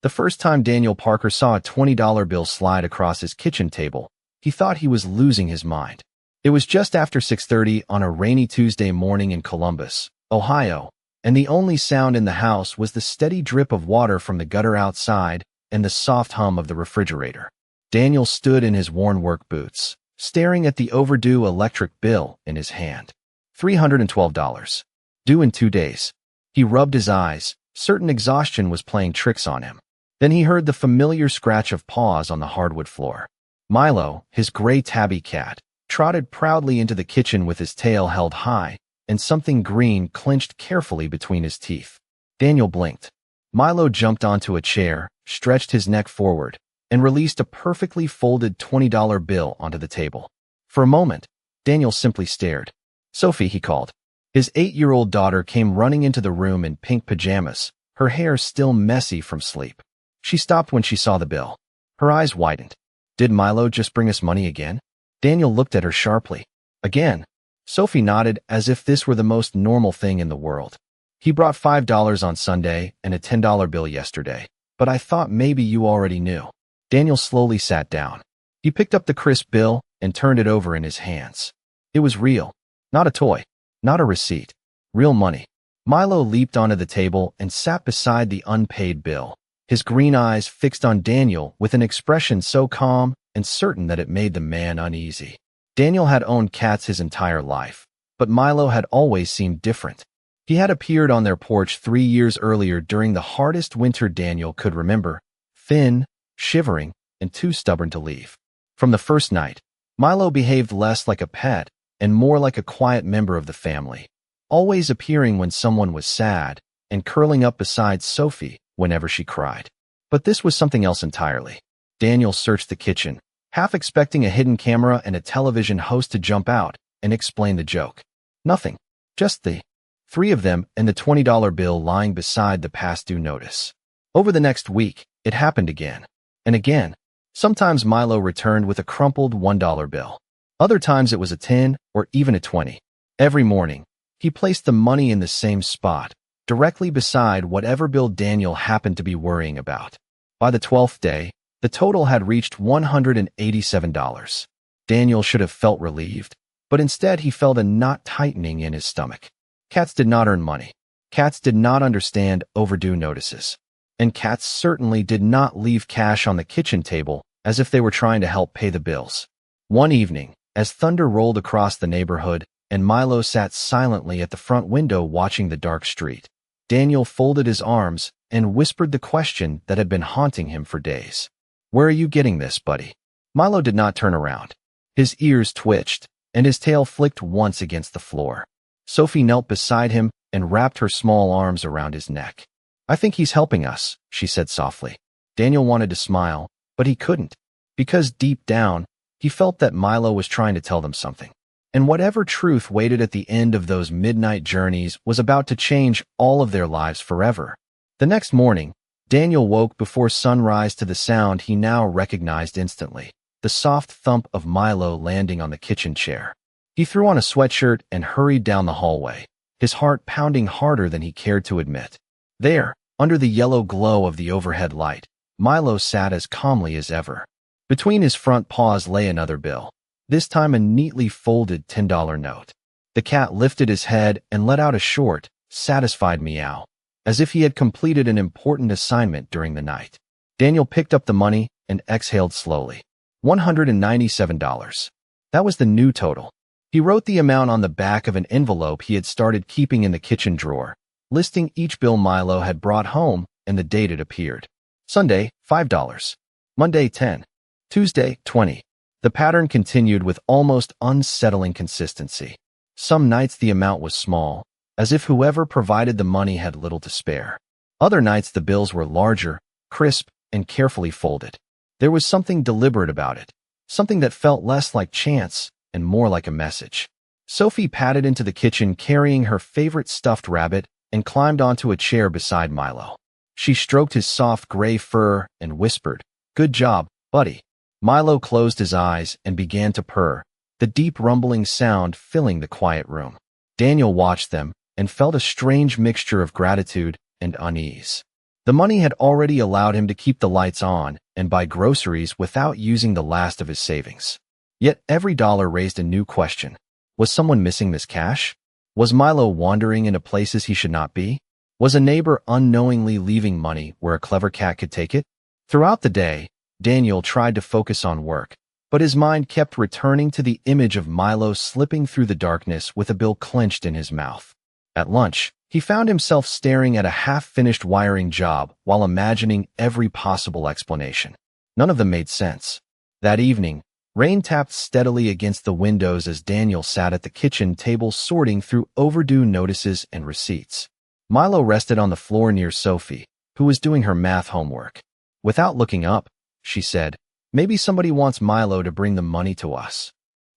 The first time Daniel Parker saw a $20 bill slide across his kitchen table, he thought he was losing his mind. It was just after 6:30 on a rainy Tuesday morning in Columbus, Ohio, and the only sound in the house was the steady drip of water from the gutter outside and the soft hum of the refrigerator. Daniel stood in his worn work boots, staring at the overdue electric bill in his hand. $312. Due in 2 days. He rubbed his eyes, certain exhaustion was playing tricks on him. Then he heard the familiar scratch of paws on the hardwood floor. Milo, his gray tabby cat, trotted proudly into the kitchen with his tail held high and something green clenched carefully between his teeth. Daniel blinked. Milo jumped onto a chair, stretched his neck forward, and released a perfectly folded $20 bill onto the table. For a moment, Daniel simply stared. "Sophie," he called. His 8-year-old daughter came running into the room in pink pajamas, her hair still messy from sleep. She stopped when she saw the bill. Her eyes widened. Did Milo just bring us money again? Daniel looked at her sharply. Again. Sophie nodded as if this were the most normal thing in the world. He brought $5 on Sunday and a $10 bill yesterday, but I thought maybe you already knew. Daniel slowly sat down. He picked up the crisp bill and turned it over in his hands. It was real. Not a toy. Not a receipt. Real money. Milo leaped onto the table and sat beside the unpaid bill, his green eyes fixed on Daniel with an expression so calm and certain that it made the man uneasy. Daniel had owned cats his entire life, but Milo had always seemed different. He had appeared on their porch 3 years earlier during the hardest winter Daniel could remember, thin, shivering, and too stubborn to leave. From the first night, Milo behaved less like a pet and more like a quiet member of the family, always appearing when someone was sad and curling up beside Sophie whenever she cried. But this was something else entirely. Daniel searched the kitchen, half expecting a hidden camera and a television host to jump out and explain the joke. Nothing. Just the 3 of them and the $20 bill lying beside the past due notice. Over the next week, it happened again. And again. Sometimes Milo returned with a crumpled $1 bill. Other times it was a 10 or even a 20. Every morning, he placed the money in the same spot, directly beside whatever bill Daniel happened to be worrying about. By the 12th day, the total had reached $187. Daniel should have felt relieved, but instead he felt a knot tightening in his stomach. Cats did not earn money. Cats did not understand overdue notices. And cats certainly did not leave cash on the kitchen table as if they were trying to help pay the bills. One evening, as thunder rolled across the neighborhood and Milo sat silently at the front window watching the dark street, Daniel folded his arms and whispered the question that had been haunting him for days. "Where are you getting this, buddy?" Milo did not turn around. His ears twitched, and his tail flicked once against the floor. Sophie knelt beside him and wrapped her small arms around his neck. "I think he's helping us," she said softly. Daniel wanted to smile, but he couldn't, because deep down, he felt that Milo was trying to tell them something. And whatever truth waited at the end of those midnight journeys was about to change all of their lives forever. The next morning, Daniel woke before sunrise to the sound he now recognized instantly, the soft thump of Milo landing on the kitchen chair. He threw on a sweatshirt and hurried down the hallway, his heart pounding harder than he cared to admit. There, under the yellow glow of the overhead light, Milo sat as calmly as ever. Between his front paws lay another bill, this time a neatly folded $10 note. The cat lifted his head and let out a short, satisfied meow, as if he had completed an important assignment during the night. Daniel picked up the money and exhaled slowly. $197. That was the new total. He wrote the amount on the back of an envelope he had started keeping in the kitchen drawer, listing each bill Milo had brought home and the date it appeared. Sunday, $5. Monday, 10. Tuesday, 20. The pattern continued with almost unsettling consistency. Some nights the amount was small, as if whoever provided the money had little to spare. Other nights the bills were larger, crisp, and carefully folded. There was something deliberate about it, something that felt less like chance and more like a message. Sophie padded into the kitchen carrying her favorite stuffed rabbit and climbed onto a chair beside Milo. She stroked his soft gray fur and whispered, "Good job, buddy." Milo closed his eyes and began to purr, the deep rumbling sound filling the quiet room. Daniel watched them and felt a strange mixture of gratitude and unease. The money had already allowed him to keep the lights on and buy groceries without using the last of his savings. Yet every dollar raised a new question. Was someone missing this cash? Was Milo wandering into places he should not be? Was a neighbor unknowingly leaving money where a clever cat could take it? Throughout the day, Daniel tried to focus on work, but his mind kept returning to the image of Milo slipping through the darkness with a bill clenched in his mouth. At lunch, he found himself staring at a half-finished wiring job while imagining every possible explanation. None of them made sense. That evening, rain tapped steadily against the windows as Daniel sat at the kitchen table sorting through overdue notices and receipts. Milo rested on the floor near Sophie, who was doing her math homework. Without looking up, she said, "Maybe somebody wants Milo to bring the money to us."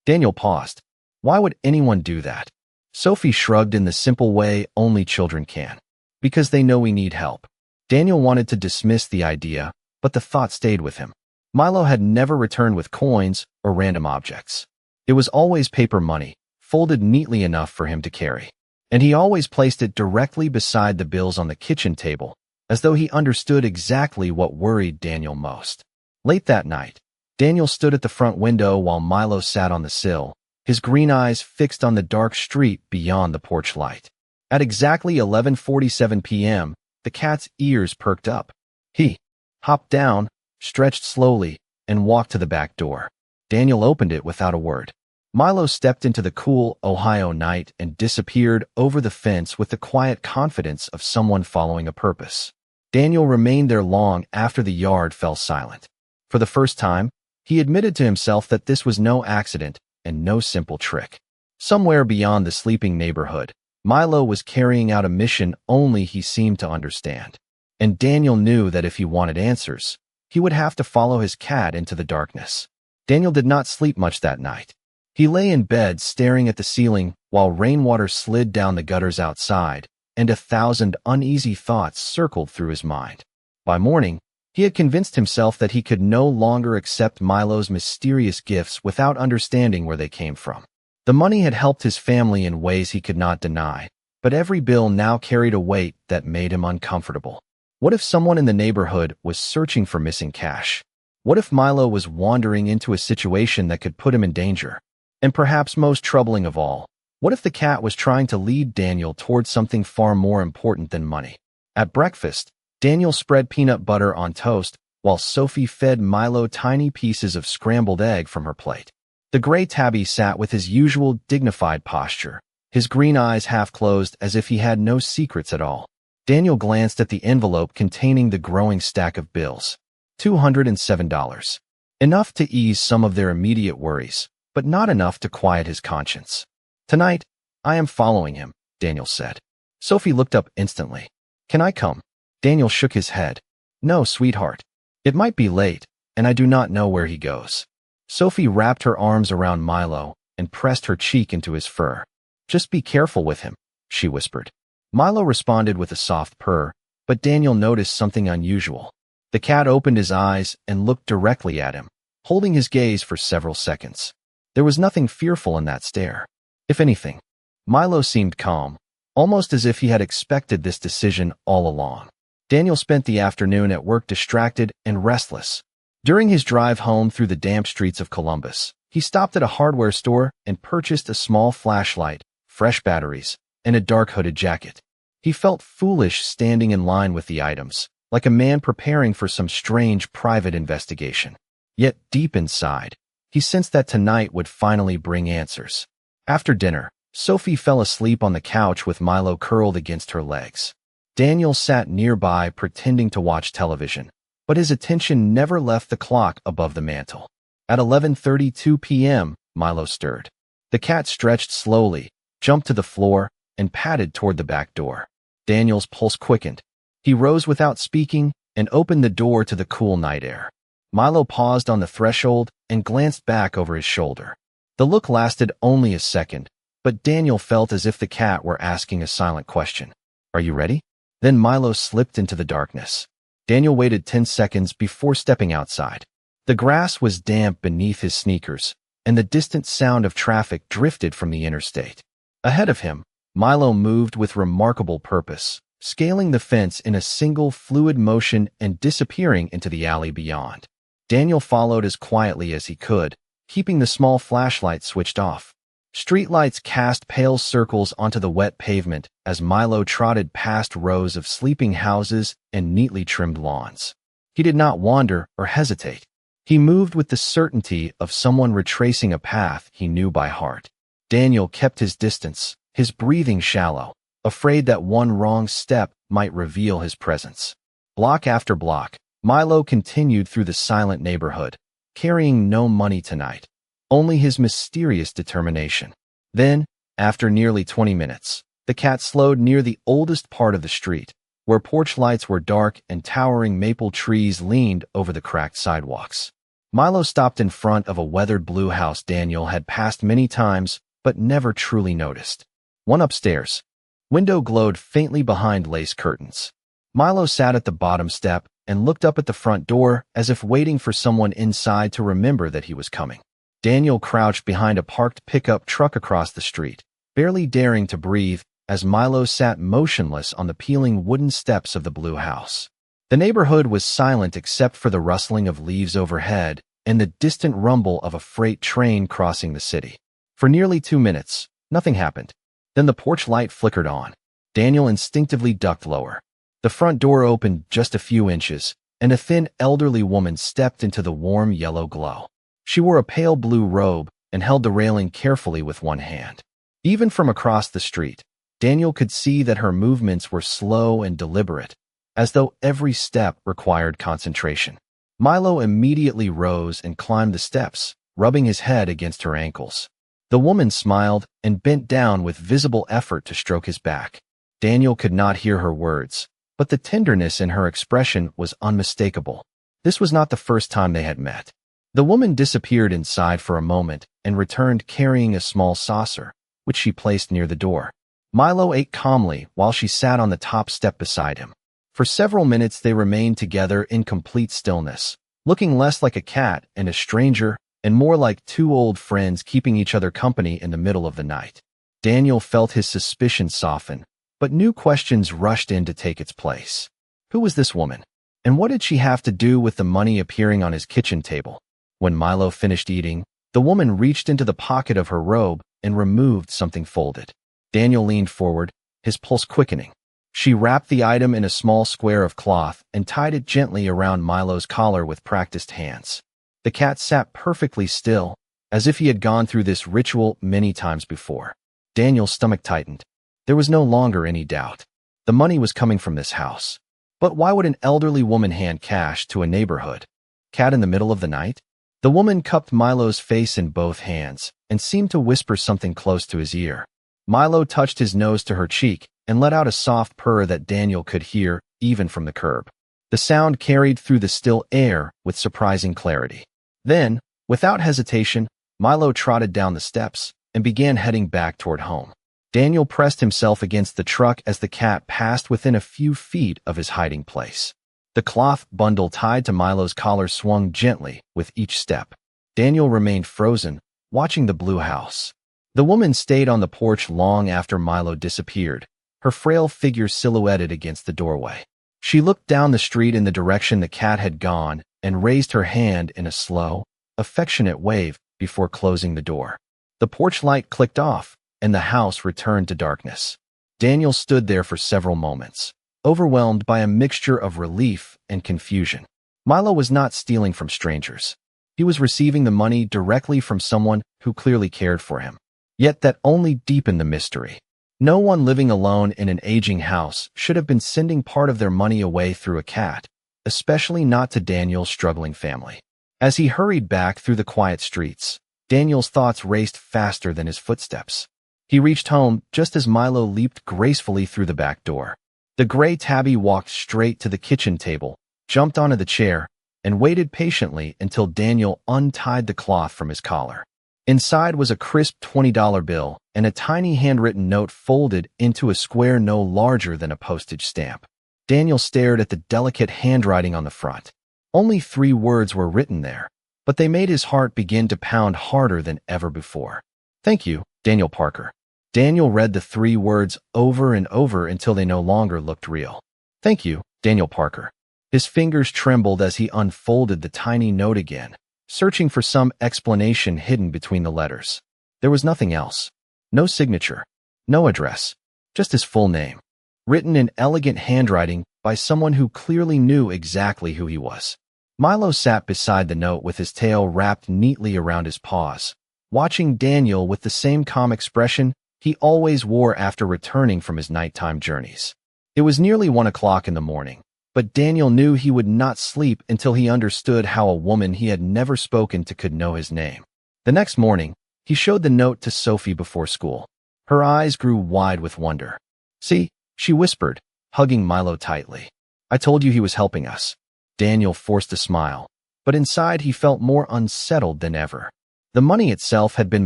Daniel paused. Why would anyone do that? Sophie shrugged in the simple way only children can. Because they know we need help. Daniel wanted to dismiss the idea, but the thought stayed with him. Milo had never returned with coins or random objects. It was always paper money, folded neatly enough for him to carry. And he always placed it directly beside the bills on the kitchen table, as though he understood exactly what worried Daniel most. Late that night, Daniel stood at the front window while Milo sat on the sill, his green eyes fixed on the dark street beyond the porch light. At exactly 11:47 p.m., the cat's ears perked up. He hopped down, stretched slowly, and walked to the back door. Daniel opened it without a word. Milo stepped into the cool Ohio night and disappeared over the fence with the quiet confidence of someone following a purpose. Daniel remained there long after the yard fell silent. For the first time, he admitted to himself that this was no accident and no simple trick. Somewhere beyond the sleeping neighborhood, Milo was carrying out a mission only he seemed to understand. And Daniel knew that if he wanted answers, he would have to follow his cat into the darkness. Daniel did not sleep much that night. He lay in bed staring at the ceiling while rainwater slid down the gutters outside, and 1,000 uneasy thoughts circled through his mind. By morning, he had convinced himself that he could no longer accept Milo's mysterious gifts without understanding where they came from. The money had helped his family in ways he could not deny, but every bill now carried a weight that made him uncomfortable. What if someone in the neighborhood was searching for missing cash? What if Milo was wandering into a situation that could put him in danger? And perhaps most troubling of all, what if the cat was trying to lead Daniel towards something far more important than money? At breakfast, Daniel spread peanut butter on toast while Sophie fed Milo tiny pieces of scrambled egg from her plate. The gray tabby sat with his usual dignified posture, his green eyes half closed as if he had no secrets at all. Daniel glanced at the envelope containing the growing stack of bills. $207. Enough to ease some of their immediate worries, but not enough to quiet his conscience. "Tonight, I am following him," Daniel said. Sophie looked up instantly. "Can I come?" Daniel shook his head. "No, sweetheart. It might be late, and I do not know where he goes." Sophie wrapped her arms around Milo and pressed her cheek into his fur. "Just be careful with him," she whispered. Milo responded with a soft purr, but Daniel noticed something unusual. The cat opened his eyes and looked directly at him, holding his gaze for several seconds. There was nothing fearful in that stare. If anything, Milo seemed calm, almost as if he had expected this decision all along. Daniel spent the afternoon at work distracted and restless. During his drive home through the damp streets of Columbus, he stopped at a hardware store and purchased a small flashlight, fresh batteries, and a dark hooded jacket. He felt foolish standing in line with the items, like a man preparing for some strange private investigation. Yet deep inside, he sensed that tonight would finally bring answers. After dinner, Sophie fell asleep on the couch with Milo curled against her legs. Daniel sat nearby pretending to watch television, but his attention never left the clock above the mantel. At 11:32 p.m., Milo stirred. The cat stretched slowly, jumped to the floor, and padded toward the back door. Daniel's pulse quickened. He rose without speaking and opened the door to the cool night air. Milo paused on the threshold and glanced back over his shoulder. The look lasted only a second, but Daniel felt as if the cat were asking a silent question. "Are you ready?" Then Milo slipped into the darkness. Daniel waited 10 seconds before stepping outside. The grass was damp beneath his sneakers, and the distant sound of traffic drifted from the interstate. Ahead of him, Milo moved with remarkable purpose, scaling the fence in a single fluid motion and disappearing into the alley beyond. Daniel followed as quietly as he could, keeping the small flashlight switched off. Streetlights cast pale circles onto the wet pavement as Milo trotted past rows of sleeping houses and neatly trimmed lawns. He did not wander or hesitate. He moved with the certainty of someone retracing a path he knew by heart. Daniel kept his distance, his breathing shallow, afraid that one wrong step might reveal his presence. Block after block, Milo continued through the silent neighborhood, carrying no money tonight, only his mysterious determination. Then, after nearly 20 minutes, the cat slowed near the oldest part of the street, where porch lights were dark and towering maple trees leaned over the cracked sidewalks. Milo stopped in front of a weathered blue house Daniel had passed many times but never truly noticed. One upstairs. Window glowed faintly behind lace curtains. Milo sat at the bottom step and looked up at the front door as if waiting for someone inside to remember that he was coming. Daniel crouched behind a parked pickup truck across the street, barely daring to breathe as Milo sat motionless on the peeling wooden steps of the blue house. The neighborhood was silent except for the rustling of leaves overhead and the distant rumble of a freight train crossing the city. For nearly 2 minutes, nothing happened. Then the porch light flickered on. Daniel instinctively ducked lower. The front door opened just a few inches, and a thin elderly woman stepped into the warm yellow glow. She wore a pale blue robe and held the railing carefully with one hand. Even from across the street, Daniel could see that her movements were slow and deliberate, as though every step required concentration. Milo immediately rose and climbed the steps, rubbing his head against her ankles. The woman smiled and bent down with visible effort to stroke his back. Daniel could not hear her words, but the tenderness in her expression was unmistakable. This was not the first time they had met. The woman disappeared inside for a moment and returned carrying a small saucer, which she placed near the door. Milo ate calmly while she sat on the top step beside him. For several minutes they remained together in complete stillness, looking less like a cat and a stranger and more like two old friends keeping each other company in the middle of the night. Daniel felt his suspicion soften, but new questions rushed in to take its place. Who was this woman? And what did she have to do with the money appearing on his kitchen table? When Milo finished eating, the woman reached into the pocket of her robe and removed something folded. Daniel leaned forward, his pulse quickening. She wrapped the item in a small square of cloth and tied it gently around Milo's collar with practiced hands. The cat sat perfectly still, as if he had gone through this ritual many times before. Daniel's stomach tightened. There was no longer any doubt. The money was coming from this house. But why would an elderly woman hand cash to a neighborhood cat in the middle of the night? The woman cupped Milo's face in both hands and seemed to whisper something close to his ear. Milo touched his nose to her cheek and let out a soft purr that Daniel could hear even from the curb. The sound carried through the still air with surprising clarity. Then, without hesitation, Milo trotted down the steps and began heading back toward home. Daniel pressed himself against the truck as the cat passed within a few feet of his hiding place. The cloth bundle tied to Milo's collar swung gently with each step. Daniel remained frozen, watching the blue house. The woman stayed on the porch long after Milo disappeared, her frail figure silhouetted against the doorway. She looked down the street in the direction the cat had gone and raised her hand in a slow, affectionate wave before closing the door. The porch light clicked off, and the house returned to darkness. Daniel stood there for several moments, overwhelmed by a mixture of relief and confusion. Milo was not stealing from strangers. He was receiving the money directly from someone who clearly cared for him. Yet that only deepened the mystery. No one living alone in an aging house should have been sending part of their money away through a cat, especially not to Daniel's struggling family. As he hurried back through the quiet streets, Daniel's thoughts raced faster than his footsteps. He reached home just as Milo leaped gracefully through the back door. The gray tabby walked straight to the kitchen table, jumped onto the chair, and waited patiently until Daniel untied the cloth from his collar. Inside was a crisp $20 bill and a tiny handwritten note folded into a square no larger than a postage stamp. Daniel stared at the delicate handwriting on the front. Only 3 words were written there, but they made his heart begin to pound harder than ever before. Thank you, Daniel Parker. Daniel read the 3 words over and over until they no longer looked real. "Thank you, Daniel Parker." His fingers trembled as he unfolded the tiny note again, searching for some explanation hidden between the letters. There was nothing else. No signature, no address, just his full name, written in elegant handwriting by someone who clearly knew exactly who he was. Milo sat beside the note with his tail wrapped neatly around his paws, watching Daniel with the same calm expression he always wore after returning from his nighttime journeys. It was nearly 1 o'clock in the morning, but Daniel knew he would not sleep until he understood how a woman he had never spoken to could know his name. The next morning, he showed the note to Sophie before school. Her eyes grew wide with wonder. "See," she whispered, hugging Milo tightly. "I told you he was helping us." Daniel forced a smile, but inside he felt more unsettled than ever. The money itself had been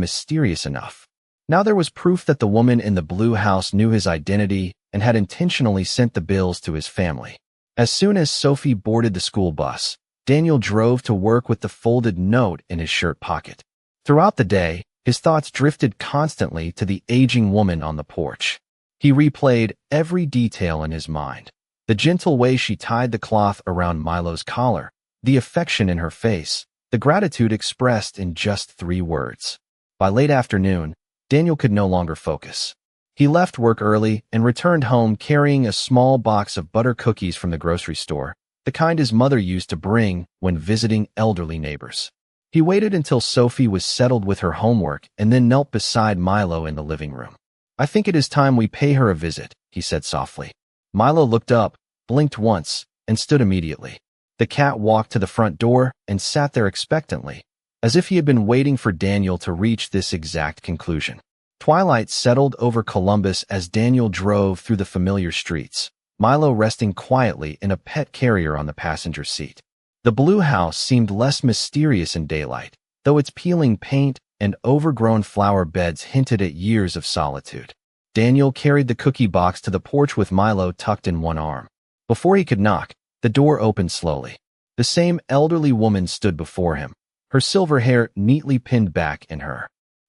mysterious enough. Now there was proof that the woman in the blue house knew his identity and had intentionally sent the bills to his family. As soon as Sophie boarded the school bus, Daniel drove to work with the folded note in his shirt pocket. Throughout the day, his thoughts drifted constantly to the aging woman on the porch. He replayed every detail in his mind. The gentle way she tied the cloth around Milo's collar, the affection in her face, the gratitude expressed in just 3 words. By late afternoon, Daniel could no longer focus. He left work early and returned home carrying a small box of butter cookies from the grocery store, the kind his mother used to bring when visiting elderly neighbors. He waited until Sophie was settled with her homework and then knelt beside Milo in the living room. "I think it is time we pay her a visit," he said softly. Milo looked up, blinked once, and stood immediately. The cat walked to the front door and sat there expectantly, as if he had been waiting for Daniel to reach this exact conclusion. Twilight settled over Columbus as Daniel drove through the familiar streets, Milo resting quietly in a pet carrier on the passenger seat. The blue house seemed less mysterious in daylight, though its peeling paint and overgrown flower beds hinted at years of solitude. Daniel carried the cookie box to the porch with Milo tucked in one arm. Before he could knock, the door opened slowly. The same elderly woman stood before him, her silver hair neatly pinned back in her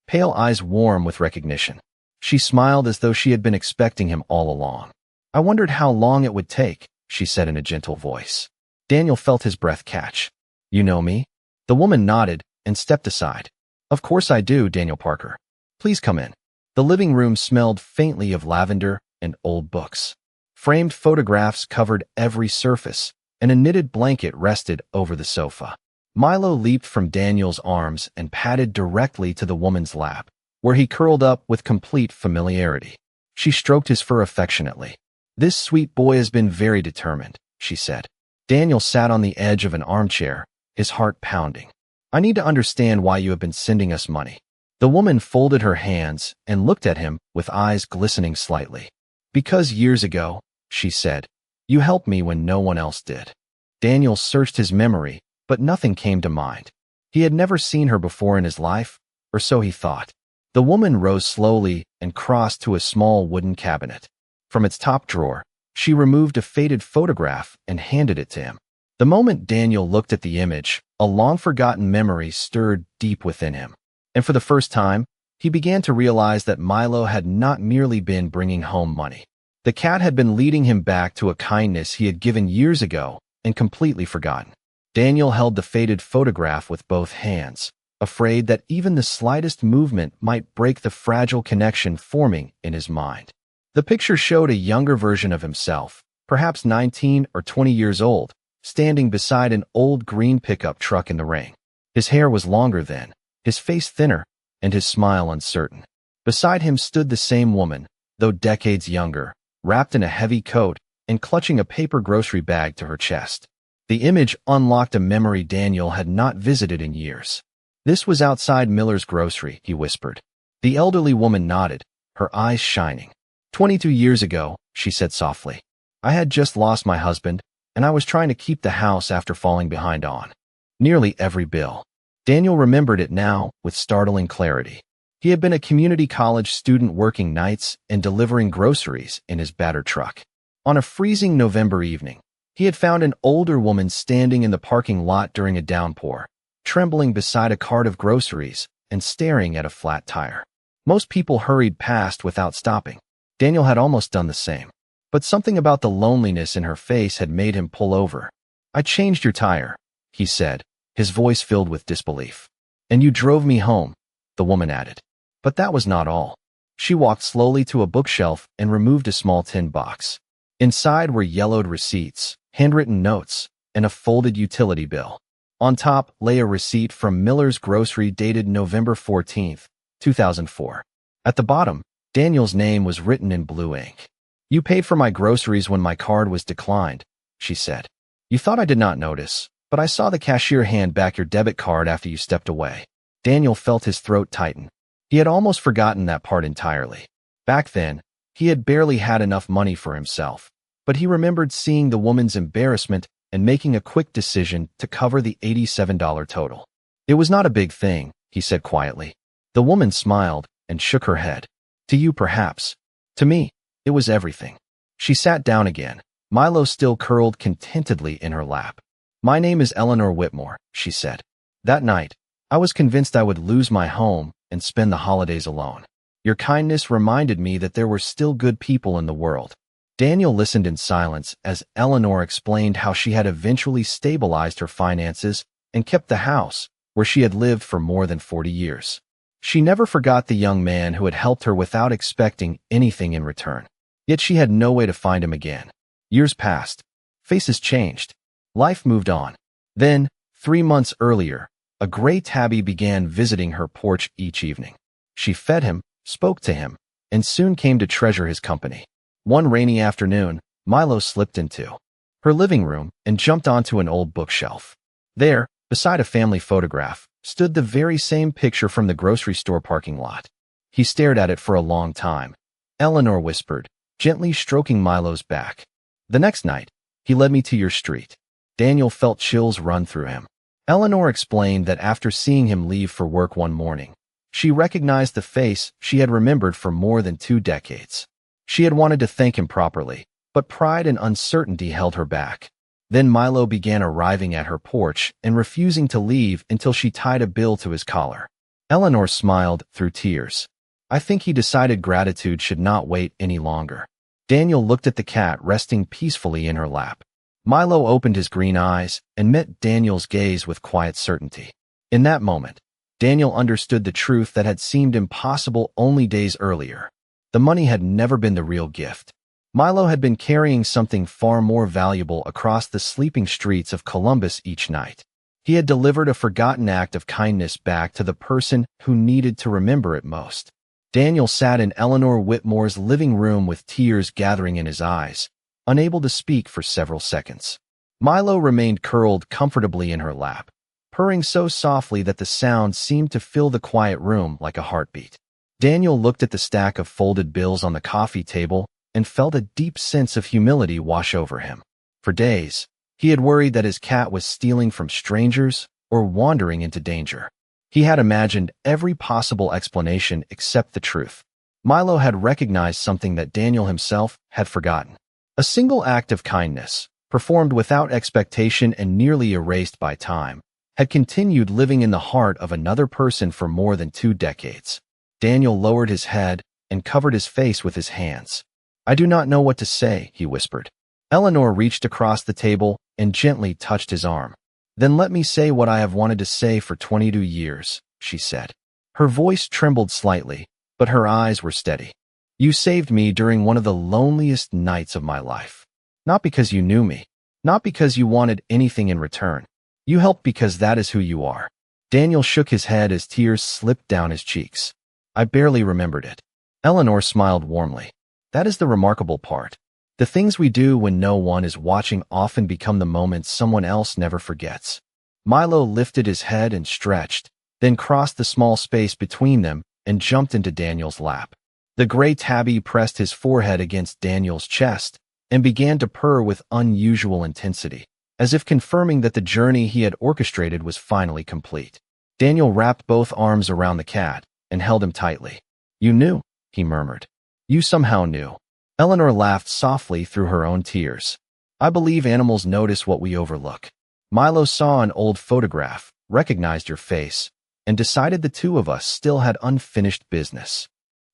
pale eyes warm with recognition. She smiled as though she had been expecting him all along. "I wondered how long it would take," she said in a gentle voice. Daniel felt his breath catch. "You know me?" The woman nodded and stepped aside. "Of course I do, Daniel Parker. Please come in." The living room smelled faintly of lavender and old books. Framed photographs covered every surface, and a knitted blanket rested over the sofa. Milo leaped from Daniel's arms and padded directly to the woman's lap, where he curled up with complete familiarity. She stroked his fur affectionately. "This sweet boy has been very determined," she said. Daniel sat on the edge of an armchair, his heart pounding. "I need to understand why you have been sending us money." The woman folded her hands and looked at him with eyes glistening slightly. "Because years ago," she said, "you helped me when no one else did." Daniel searched his memory, but nothing came to mind. He had never seen her before in his life, or so he thought. The woman rose slowly and crossed to a small wooden cabinet. From its top drawer, she removed a faded photograph and handed it to him. The moment Daniel looked at the image, a long-forgotten memory stirred deep within him. And for the first time, he began to realize that Milo had not merely been bringing home money. The cat had been leading him back to a kindness he had given years ago and completely forgotten. Daniel held the faded photograph with both hands, afraid that even the slightest movement might break the fragile connection forming in his mind. The picture showed a younger version of himself, perhaps 19 or 20 years old, standing beside an old green pickup truck in the rain. His hair was longer then, his face thinner, and his smile uncertain. Beside him stood the same woman, though decades younger, wrapped in a heavy coat and clutching a paper grocery bag to her chest. The image unlocked a memory Daniel had not visited in years. "This was outside Miller's grocery," he whispered. The elderly woman nodded, her eyes shining. 22 years ago," she said softly. "I had just lost my husband, and I was trying to keep the house after falling behind on nearly every bill." Daniel remembered it now with startling clarity. He had been a community college student working nights and delivering groceries in his battered truck. On a freezing November evening, he had found an older woman standing in the parking lot during a downpour, trembling beside a cart of groceries and staring at a flat tire. Most people hurried past without stopping. Daniel had almost done the same. But something about the loneliness in her face had made him pull over. "I changed your tire," he said, his voice filled with disbelief. "And you drove me home," the woman added. But that was not all. She walked slowly to a bookshelf and removed a small tin box. Inside were yellowed receipts, handwritten notes, and a folded utility bill. On top lay a receipt from Miller's Grocery dated November 14th, 2004. At the bottom, Daniel's name was written in blue ink. "You paid for my groceries when my card was declined," she said. "You thought I did not notice, but I saw the cashier hand back your debit card after you stepped away." Daniel felt his throat tighten. He had almost forgotten that part entirely. Back then, he had barely had enough money for himself, but he remembered seeing the woman's embarrassment and making a quick decision to cover the $87 total. "It was not a big thing," he said quietly. The woman smiled and shook her head. "To you, perhaps. To me, it was everything." She sat down again, Milo still curled contentedly in her lap. "My name is Eleanor Whitmore," she said. "That night, I was convinced I would lose my home and spend the holidays alone. Your kindness reminded me that there were still good people in the world." Daniel listened in silence as Eleanor explained how she had eventually stabilized her finances and kept the house, where she had lived for more than 40 years. She never forgot the young man who had helped her without expecting anything in return. Yet she had no way to find him again. Years passed. Faces changed. Life moved on. Then, 3 months earlier, a gray tabby began visiting her porch each evening. She fed him, spoke to him, and soon came to treasure his company. One rainy afternoon, Milo slipped into her living room and jumped onto an old bookshelf. There, beside a family photograph, stood the very same picture from the grocery store parking lot. He stared at it for a long time. Eleanor whispered, gently stroking Milo's back. "The next night, he led me to your street." Daniel felt chills run through him. Eleanor explained that after seeing him leave for work one morning, she recognized the face she had remembered for more than 2 decades. She had wanted to thank him properly, but pride and uncertainty held her back. Then Milo began arriving at her porch and refusing to leave until she tied a bill to his collar. Eleanor smiled through tears. "I think he decided gratitude should not wait any longer." Daniel looked at the cat resting peacefully in her lap. Milo opened his green eyes and met Daniel's gaze with quiet certainty. In that moment, Daniel understood the truth that had seemed impossible only days earlier. The money had never been the real gift. Milo had been carrying something far more valuable across the sleeping streets of Columbus each night. He had delivered a forgotten act of kindness back to the person who needed to remember it most. Daniel sat in Eleanor Whitmore's living room with tears gathering in his eyes, unable to speak for several seconds. Milo remained curled comfortably in her lap, purring so softly that the sound seemed to fill the quiet room like a heartbeat. Daniel looked at the stack of folded bills on the coffee table and felt a deep sense of humility wash over him. For days, he had worried that his cat was stealing from strangers or wandering into danger. He had imagined every possible explanation except the truth. Milo had recognized something that Daniel himself had forgotten. A single act of kindness, performed without expectation and nearly erased by time, had continued living in the heart of another person for more than 2 decades. Daniel lowered his head and covered his face with his hands. "I do not know what to say," he whispered. Eleanor reached across the table and gently touched his arm. "Then let me say what I have wanted to say for 22 years, she said. Her voice trembled slightly, but her eyes were steady. "You saved me during one of the loneliest nights of my life. Not because you knew me, not because you wanted anything in return. You helped because that is who you are." Daniel shook his head as tears slipped down his cheeks. "I barely remembered it." Eleanor smiled warmly. "That is the remarkable part. The things we do when no one is watching often become the moments someone else never forgets." Milo lifted his head and stretched, then crossed the small space between them and jumped into Daniel's lap. The gray tabby pressed his forehead against Daniel's chest and began to purr with unusual intensity, as if confirming that the journey he had orchestrated was finally complete. Daniel wrapped both arms around the cat and held him tightly. "You knew," he murmured. "You somehow knew." Eleanor laughed softly through her own tears. "I believe animals notice what we overlook." Milo saw an old photograph, recognized your face, and decided the two of us still had unfinished business.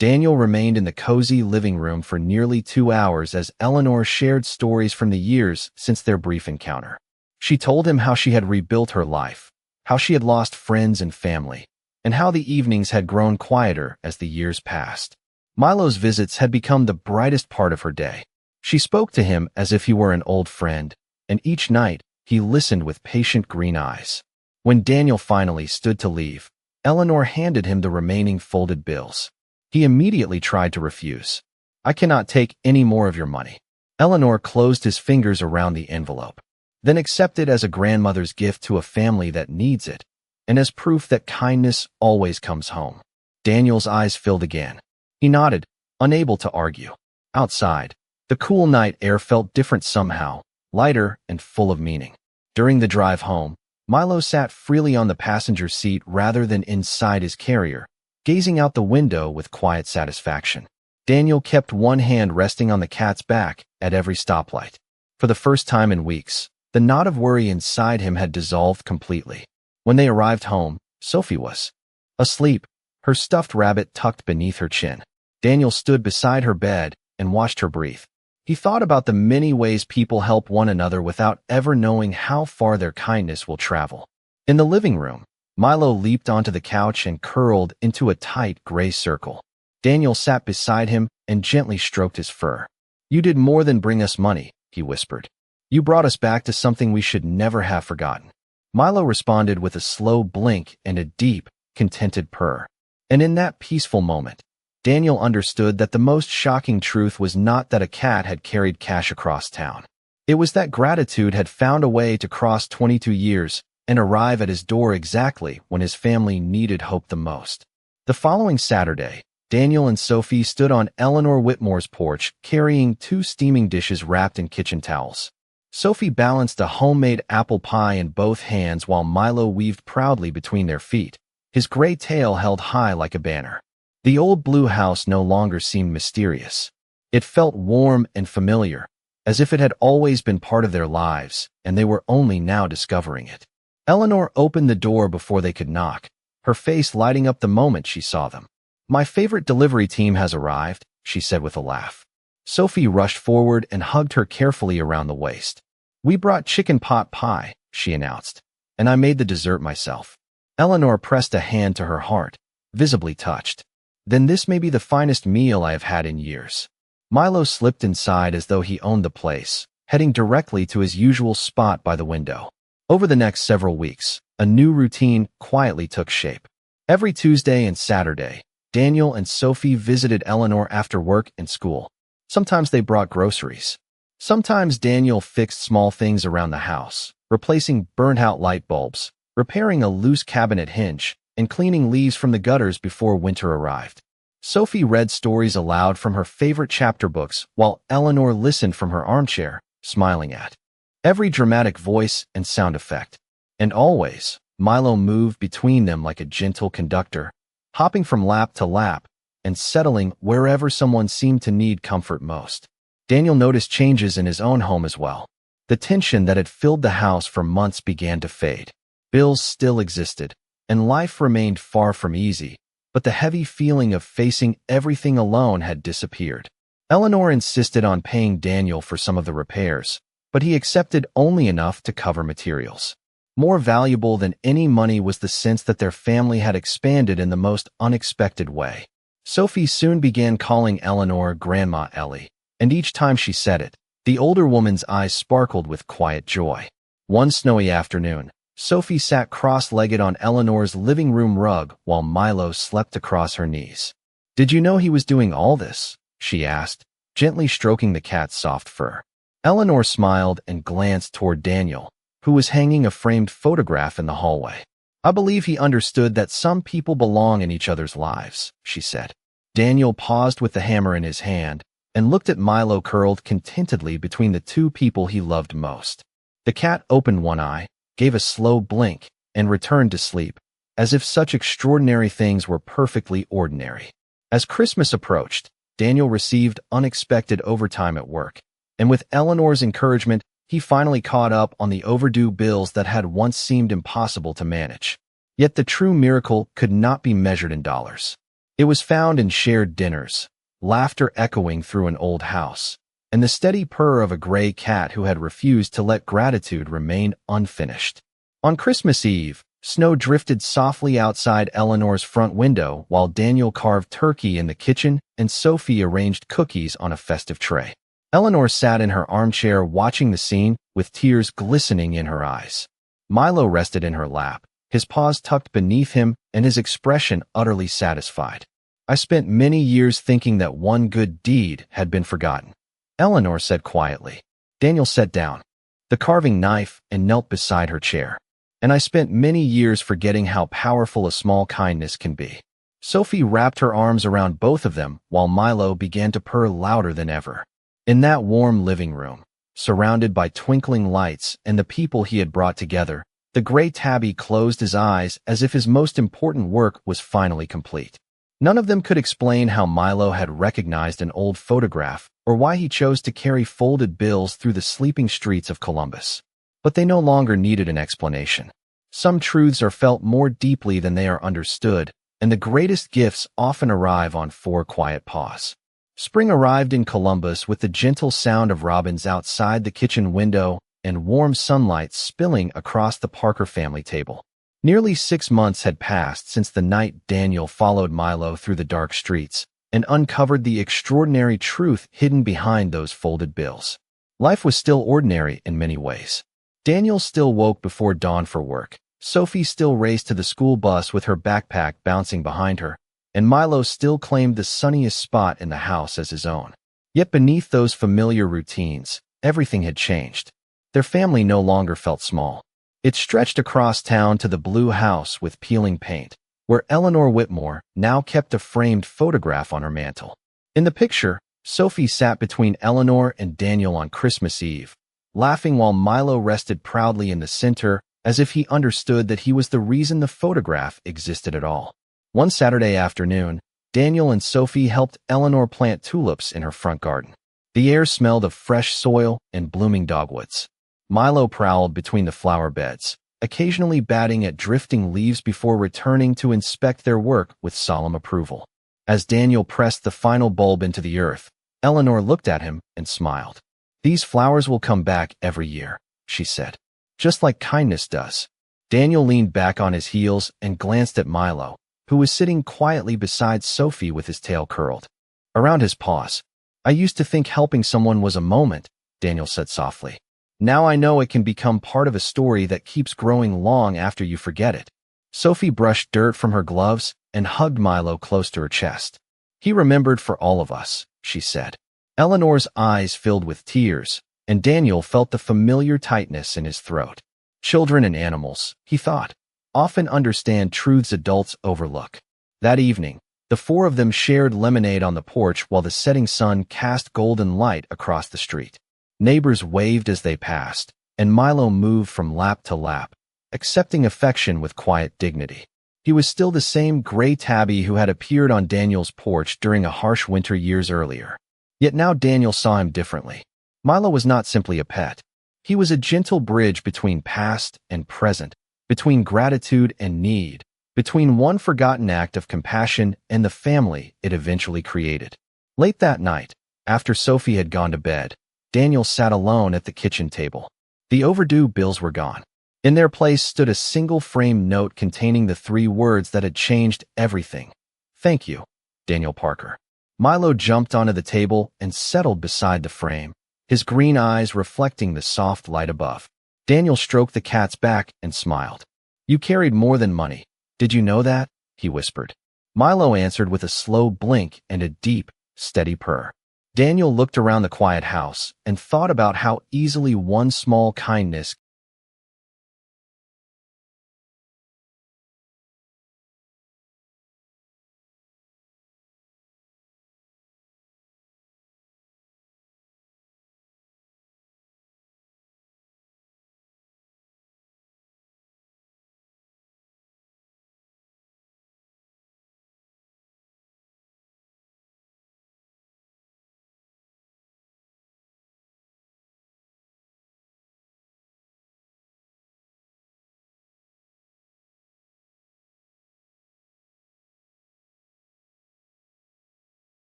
Daniel remained in the cozy living room for nearly 2 hours as Eleanor shared stories from the years since their brief encounter. She told him how she had rebuilt her life, how she had lost friends and family, and how the evenings had grown quieter as the years passed. Milo's visits had become the brightest part of her day. She spoke to him as if he were an old friend, and each night he listened with patient green eyes. When Daniel finally stood to leave, Eleanor handed him the remaining folded bills. He immediately tried to refuse. "I cannot take any more of your money." Eleanor closed his fingers around the envelope, then accepted as a grandmother's gift to a family that needs it, and as proof that kindness always comes home. Daniel's eyes filled again. He nodded, unable to argue. Outside, the cool night air felt different somehow, lighter and full of meaning. During the drive home, Milo sat freely on the passenger seat rather than inside his carrier, gazing out the window with quiet satisfaction. Daniel kept one hand resting on the cat's back at every stoplight. For the first time in weeks, the knot of worry inside him had dissolved completely. When they arrived home, Sophie was asleep, her stuffed rabbit tucked beneath her chin. Daniel stood beside her bed and watched her breathe. He thought about the many ways people help one another without ever knowing how far their kindness will travel. In the living room, Milo leaped onto the couch and curled into a tight gray circle. Daniel sat beside him and gently stroked his fur. "You did more than bring us money," he whispered. "You brought us back to something we should never have forgotten." Milo responded with a slow blink and a deep, contented purr. And in that peaceful moment, Daniel understood that the most shocking truth was not that a cat had carried cash across town. It was that gratitude had found a way to cross 22 years and arrive at his door exactly when his family needed hope the most. The following Saturday, Daniel and Sophie stood on Eleanor Whitmore's porch carrying 2 steaming dishes wrapped in kitchen towels. Sophie balanced a homemade apple pie in both hands while Milo weaved proudly between their feet, his gray tail held high like a banner. The old blue house no longer seemed mysterious. It felt warm and familiar, as if it had always been part of their lives, and they were only now discovering it. Eleanor opened the door before they could knock, her face lighting up the moment she saw them. "My favorite delivery team has arrived," she said with a laugh. Sophie rushed forward and hugged her carefully around the waist. "We brought chicken pot pie," she announced, "and I made the dessert myself." Eleanor pressed a hand to her heart, visibly touched. "Then this may be the finest meal I have had in years." Milo slipped inside as though he owned the place, heading directly to his usual spot by the window. Over the next several weeks, a new routine quietly took shape. Every Tuesday and Saturday, Daniel and Sophie visited Eleanor after work and school. Sometimes they brought groceries. Sometimes Daniel fixed small things around the house, replacing burnt-out light bulbs, repairing a loose cabinet hinge, and cleaning leaves from the gutters before winter arrived. Sophie read stories aloud from her favorite chapter books while Eleanor listened from her armchair, smiling at every dramatic voice and sound effect. And always, Milo moved between them like a gentle conductor, hopping from lap to lap and settling wherever someone seemed to need comfort most. Daniel noticed changes in his own home as well. The tension that had filled the house for months began to fade. Bills still existed, and life remained far from easy, but the heavy feeling of facing everything alone had disappeared. Eleanor insisted on paying Daniel for some of the repairs, but he accepted only enough to cover materials. More valuable than any money was the sense that their family had expanded in the most unexpected way. Sophie soon began calling Eleanor Grandma Ellie, and each time she said it, the older woman's eyes sparkled with quiet joy. One snowy afternoon, Sophie sat cross-legged on Eleanor's living room rug while Milo slept across her knees. "Did you know he was doing all this?" she asked, gently stroking the cat's soft fur. Eleanor smiled and glanced toward Daniel, who was hanging a framed photograph in the hallway. "I believe he understood that some people belong in each other's lives," she said. Daniel paused with the hammer in his hand and looked at Milo curled contentedly between the 2 people he loved most. The cat opened one eye, gave a slow blink, and returned to sleep, as if such extraordinary things were perfectly ordinary. As Christmas approached, Daniel received unexpected overtime at work, and with Eleanor's encouragement, he finally caught up on the overdue bills that had once seemed impossible to manage. Yet the true miracle could not be measured in dollars. It was found in shared dinners, laughter echoing through an old house, and the steady purr of a gray cat who had refused to let gratitude remain unfinished. On Christmas Eve, snow drifted softly outside Eleanor's front window while Daniel carved turkey in the kitchen and Sophie arranged cookies on a festive tray. Eleanor sat in her armchair watching the scene with tears glistening in her eyes. Milo rested in her lap, his paws tucked beneath him and his expression utterly satisfied. I spent many years thinking that one good deed had been forgotten, Eleanor said quietly. Daniel sat down, the carving knife, and knelt beside her chair. And I spent many years forgetting how powerful a small kindness can be. Sophie wrapped her arms around both of them while Milo began to purr louder than ever. In that warm living room, surrounded by twinkling lights and the people he had brought together, the gray tabby closed his eyes as if his most important work was finally complete. None of them could explain how Milo had recognized an old photograph or why he chose to carry folded bills through the sleeping streets of Columbus. But they no longer needed an explanation. Some truths are felt more deeply than they are understood, and the greatest gifts often arrive on 4 quiet paws. Spring arrived in Columbus with the gentle sound of robins outside the kitchen window and warm sunlight spilling across the Parker family table. Nearly 6 months had passed since the night Daniel followed Milo through the dark streets and uncovered the extraordinary truth hidden behind those folded bills. Life was still ordinary in many ways. Daniel still woke before dawn for work. Sophie still raced to the school bus with her backpack bouncing behind her, and Milo still claimed the sunniest spot in the house as his own. Yet beneath those familiar routines, everything had changed. Their family no longer felt small. It stretched across town to the blue house with peeling paint, where Eleanor Whitmore now kept a framed photograph on her mantel. In the picture, Sophie sat between Eleanor and Daniel on Christmas Eve, laughing while Milo rested proudly in the center, as if he understood that he was the reason the photograph existed at all. One Saturday afternoon, Daniel and Sophie helped Eleanor plant tulips in her front garden. The air smelled of fresh soil and blooming dogwoods. Milo prowled between the flower beds, occasionally batting at drifting leaves before returning to inspect their work with solemn approval. As Daniel pressed the final bulb into the earth, Eleanor looked at him and smiled. "These flowers will come back every year," she said. "Just like kindness does." Daniel leaned back on his heels and glanced at Milo, who was sitting quietly beside Sophie with his tail curled around his paws. "I used to think helping someone was a moment," Daniel said softly. "Now I know it can become part of a story that keeps growing long after you forget it." Sophie brushed dirt from her gloves and hugged Milo close to her chest. "He remembered for all of us," she said. Eleanor's eyes filled with tears, and Daniel felt the familiar tightness in his throat. Children and animals, he thought, often understand truths adults overlook. That evening, the 4 of them shared lemonade on the porch while the setting sun cast golden light across the street. Neighbors waved as they passed, and Milo moved from lap to lap, accepting affection with quiet dignity. He was still the same gray tabby who had appeared on Daniel's porch during a harsh winter years earlier. Yet now Daniel saw him differently. Milo was not simply a pet. He was a gentle bridge between past and present, between gratitude and need, between one forgotten act of compassion and the family it eventually created. Late that night, after Sophie had gone to bed, Daniel sat alone at the kitchen table. The overdue bills were gone. In their place stood a single framed note containing the 3 words that had changed everything. "Thank you, Daniel Parker." Milo jumped onto the table and settled beside the frame, his green eyes reflecting the soft light above. Daniel stroked the cat's back and smiled. "You carried more than money. Did you know that?" he whispered. Milo answered with a slow blink and a deep, steady purr. Daniel looked around the quiet house and thought about how easily one small kindness